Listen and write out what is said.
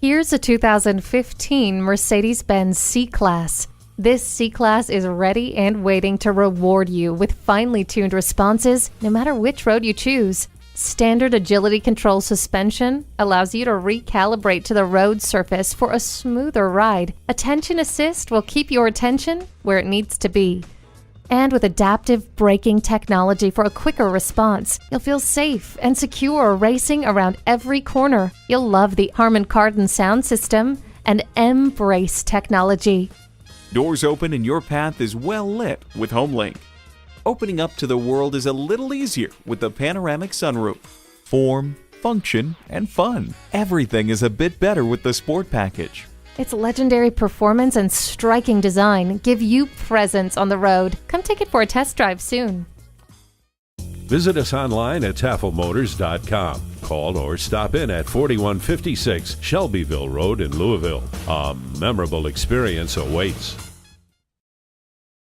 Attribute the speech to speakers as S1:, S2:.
S1: Here's a 2015 Mercedes-Benz C-Class. This C-Class is ready and waiting to reward you with finely tuned responses no matter which road you choose. Standard agility control suspension allows you to recalibrate to the road surface for a smoother ride. Attention assist will keep your attention where it needs to be. And with adaptive braking technology for a quicker response, you'll feel safe and secure racing around every corner. You'll love the Harman Kardon sound system and M-Brace technology.
S2: Doors open and your path is well lit with HomeLink. Opening up to the world is a little easier with the panoramic sunroof. Form, function, and fun. Everything is a bit better with the Sport Package.
S1: Its legendary performance and striking design give you presence on the road. Come take it for a test drive soon.
S3: Visit us online at tafelmotors.com. Call or stop in at 4156 Shelbyville Road in Louisville. A memorable experience awaits.